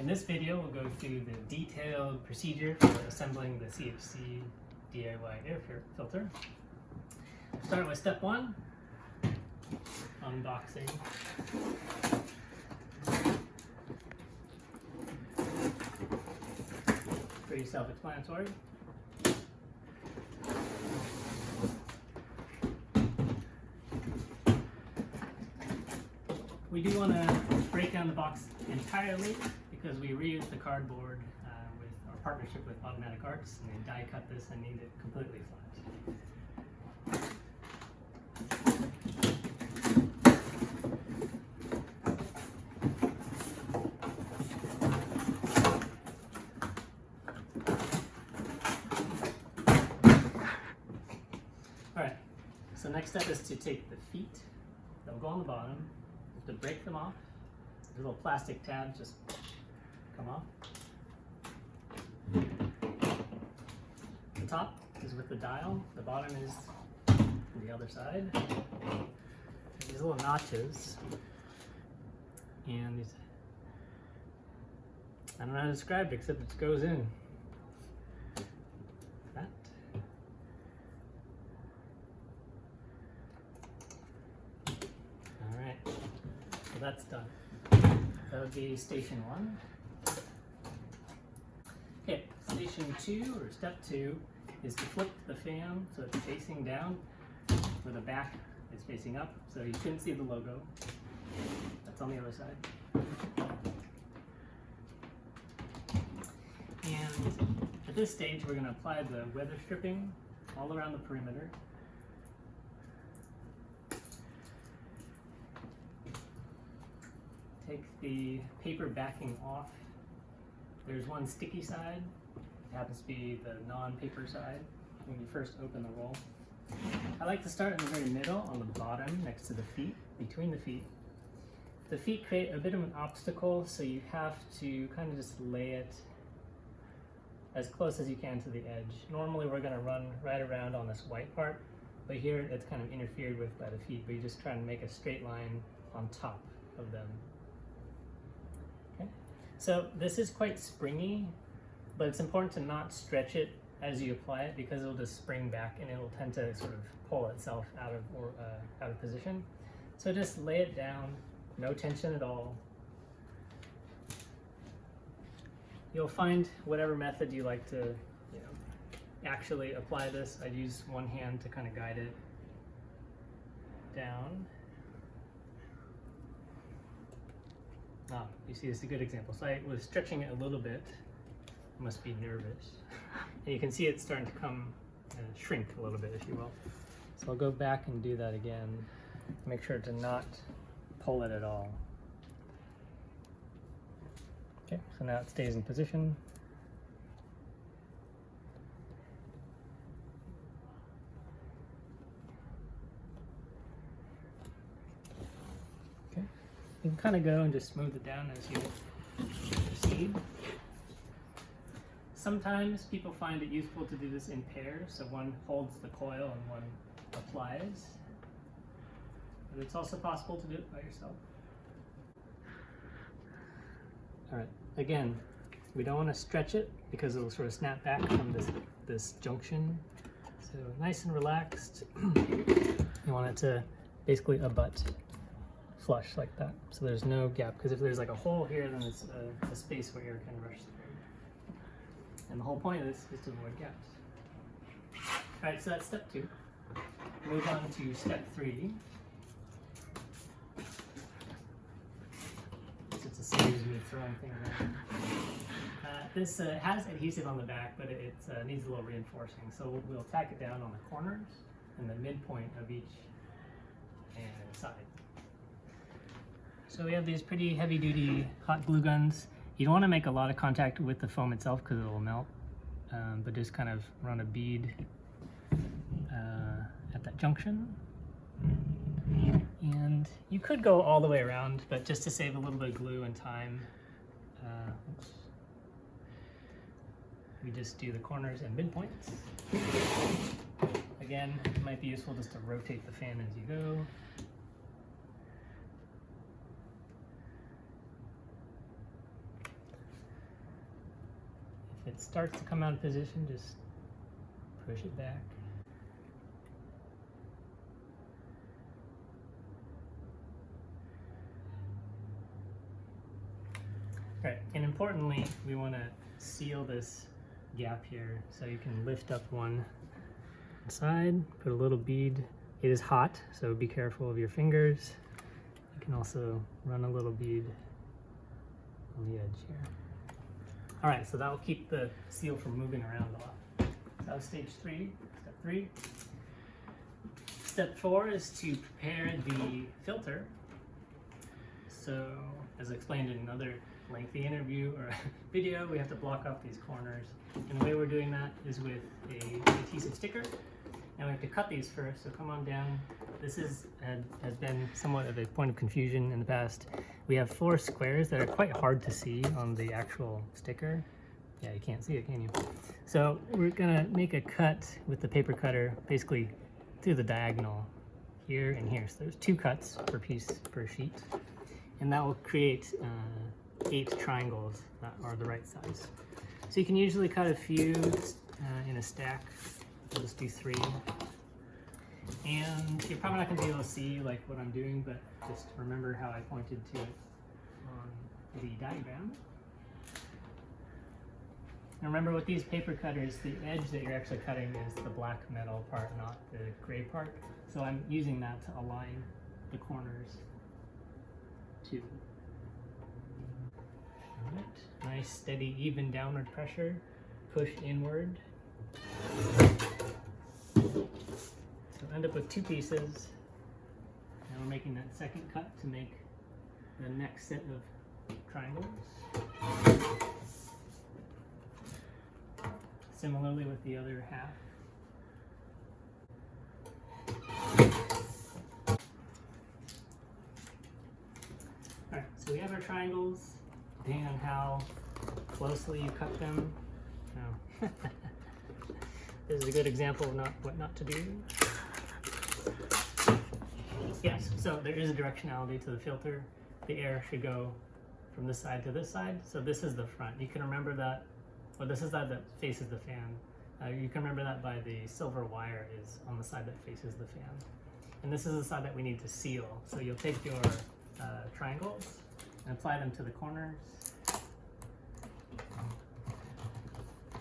In this video, we'll go through the detailed procedure for assembling the CHC DIY air filter. Start with step one, unboxing. Pretty self-explanatory. We do want to break down the box entirely because we reused the cardboard with our partnership with Automatic Arts, and they die cut this and need it completely flat. Alright, so next step is to take the feet. They'll go on the bottom. You have to break them off. The little plastic tabs just come off. The top is with the dial. The bottom is on the other side. These little notches. And these, I don't know how to describe it except it goes in. That. Alright, so that's done. That would be station one. Okay, station two, or step two, is to flip the fan so it's facing down, where the back is facing up, so you shouldn't see the logo. That's on the other side. And at this stage, we're going to apply the weather stripping all around the perimeter. Take the paper backing off. There's one sticky side. It happens to be the non-paper side when you first open the roll. I like to start in the very middle on the bottom next to the feet, between the feet. The feet create a bit of an obstacle, so you have to kind of just lay it as close as you can to the edge. Normally we're going to run right around on this white part, but here it's kind of interfered with by the feet, but you just try and make a straight line on top of them. So this is quite springy, but it's important to not stretch it as you apply it because it'll just spring back and it'll tend to sort of pull itself out of position. So just lay it down, no tension at all. You'll find whatever method you like to, actually apply this. I'd use one hand to kind of guide it down. You see, this is a good example. So I was stretching it a little bit. I must be nervous. And you can see it's starting to come and shrink a little bit, if you will. So I'll go back and do that again. Make sure to not pull it at all. Okay, so now it stays in position. You can kind of go and just smooth it down as you proceed. Sometimes people find it useful to do this in pairs, so one holds the coil and one applies. But it's also possible to do it by yourself. Alright, again, we don't want to stretch it because it'll sort of snap back from this junction. So nice and relaxed. You want it to basically abut flush like that, so there's no gap, because if there's like a hole here, then it's a space where air can rush through. And the whole point of this is to avoid gaps. Alright, so that's step two. Move on to step three. It's a series of me throwing things around. This has adhesive on the back, but it needs a little reinforcing, so we'll tack it down on the corners and the midpoint of each side. So we have these pretty heavy-duty hot glue guns. You don't want to make a lot of contact with the foam itself because it will melt, but just kind of run a bead at that junction. And you could go all the way around, but just to save a little bit of glue and time, we just do the corners and midpoints. Again, it might be useful just to rotate the fan as you go. If it starts to come out of position, just push it back. Right, and importantly, we want to seal this gap here, so you can lift up one side, put a little bead. It is hot, so be careful of your fingers. You can also run a little bead on the edge here. All right, so that will keep the seal from moving around a lot. So that was stage 3, step 3. Step 4 is to prepare the filter. So, as explained in another lengthy interview or video, we have to block off these corners. And the way we're doing that is with an adhesive sticker. And we have to cut these first, so come on down. This has been somewhat of a point of confusion in the past. We have 4 squares that are quite hard to see on the actual sticker. Yeah, you can't see it, can you? So we're gonna make a cut with the paper cutter, basically through the diagonal here and here. So there's 2 cuts per piece per sheet. And that will create 8 triangles that are the right size. So you can usually cut a few in a stack. I'll just do 3. And you're probably not going to be able to see like what I'm doing, but just remember how I pointed to it on the diagram. And remember with these paper cutters, the edge that you're actually cutting is the black metal part, not the gray part. So I'm using that to align the corners too. All right, nice, steady, even downward pressure. Push inward. So end up with 2 pieces. Now we're making that second cut to make the next set of triangles. Similarly with the other half. Alright, so we have our triangles. Depending on how closely you cut them. Now, this is a good example of what not to do. Yes, so there is a directionality to the filter. The air should go from this side to this side. So this is the front. You can remember that, well, this is the side that faces the fan. You can remember that by the silver wire is on the side that faces the fan. And this is the side that we need to seal. So you'll take your triangles and apply them to the corners.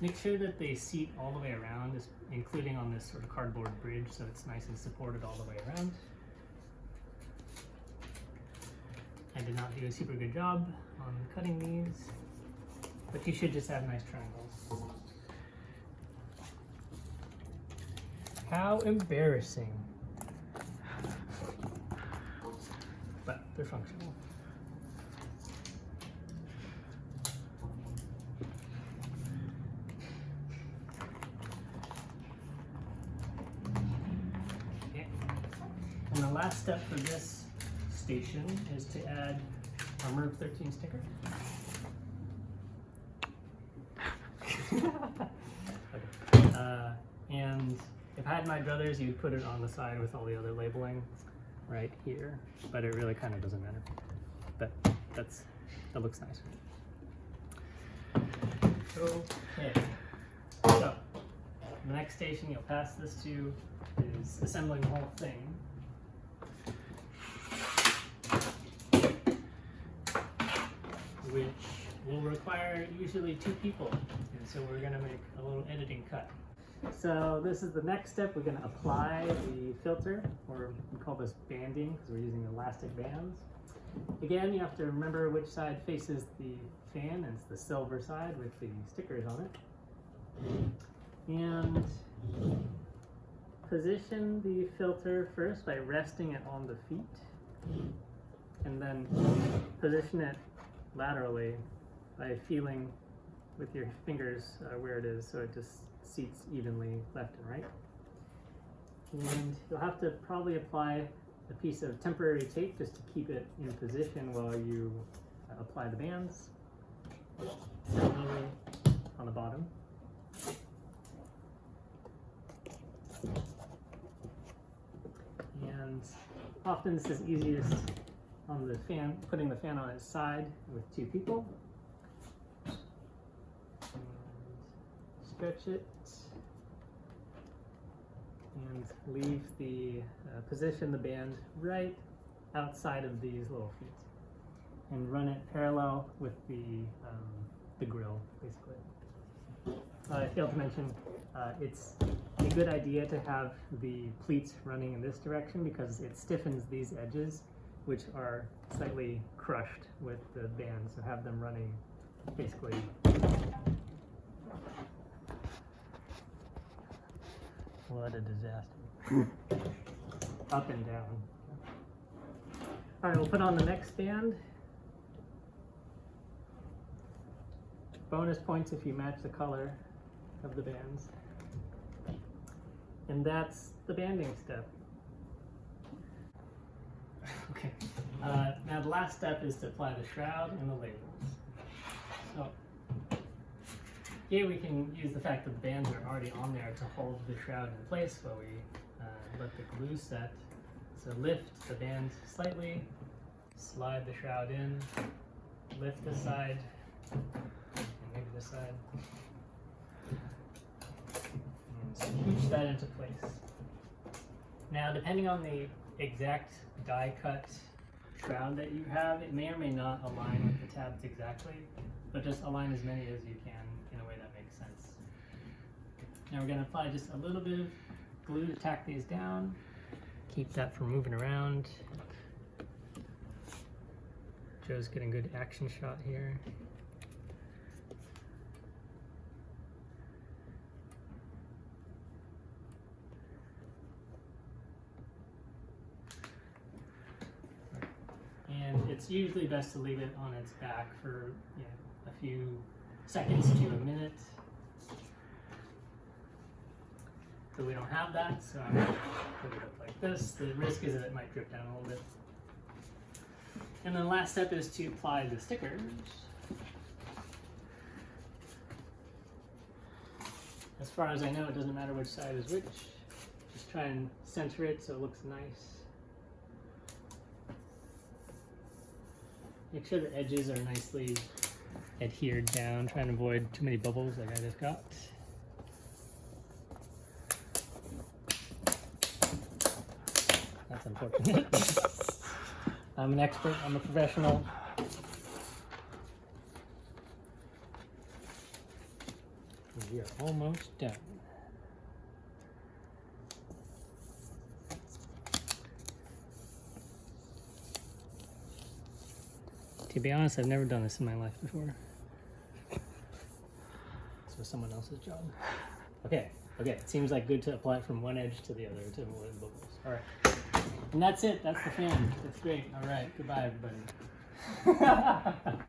Make sure that they seat all the way around, including on this sort of cardboard bridge, so it's nice and supported all the way around. I did not do a super good job on cutting these, but you should just have nice triangles. How embarrassing. But they're functional. And the last step for this station is to add our MERV 13 sticker. Okay. And if I had my druthers, you'd put it on the side with all the other labeling right here, but it really kind of doesn't matter. But that looks nice. Okay. So the next station you'll pass this to is assembling the whole thing. Which will require usually 2 people. And so we're gonna make a little editing cut. So this is the next step. We're gonna apply the filter, or we call this banding because we're using elastic bands. Again, you have to remember which side faces the fan, and it's the silver side with the stickers on it. And position the filter first by resting it on the feet, and then position it laterally by feeling with your fingers where it is, so it just seats evenly left and right. And you'll have to probably apply a piece of temporary tape just to keep it in position while you apply the bands. Similarly on the bottom. And often this is easiest on the fan, putting the fan on its side with 2 people. stretch it and leave the position the band right outside of these little feet, and run it parallel with the grill, basically. I failed to mention, it's a good idea to have the pleats running in this direction because it stiffens these edges, which are slightly crushed with the band, so have them running basically what a disaster. Up and down. All right, we'll put on the next band. Bonus points if you match the color of the bands. And that's the banding step. Okay. Now the last step is to apply the shroud and the labels. So here we can use the fact that the bands are already on there to hold the shroud in place while we let the glue set. So lift the band slightly, slide the shroud in, lift this side, and maybe this side, and scooch that into place. Now, depending on the exact die cut shroud that you have, it may or may not align with the tabs exactly, but just align as many as you can in a way that makes sense. Now we're going to apply just a little bit of glue to tack these down, keep that from moving around. Joe's getting a good action shot here. And it's usually best to leave it on its back for a few seconds to a minute. So we don't have that, so I'm going to put it up like this. The risk is that it might drip down a little bit. And then the last step is to apply the stickers. As far as I know, it doesn't matter which side is which. Just try and center it so it looks nice. Make sure the edges are nicely adhered down. Try and avoid too many bubbles like I just got. That's unfortunate. I'm an expert, I'm a professional. We are almost done. To be honest, I've never done this in my life before. This was someone else's job. Okay, it seems like good to apply it from one edge to the other to avoid bubbles. All right. And that's it, that's the fan. That's great. All right, goodbye everybody.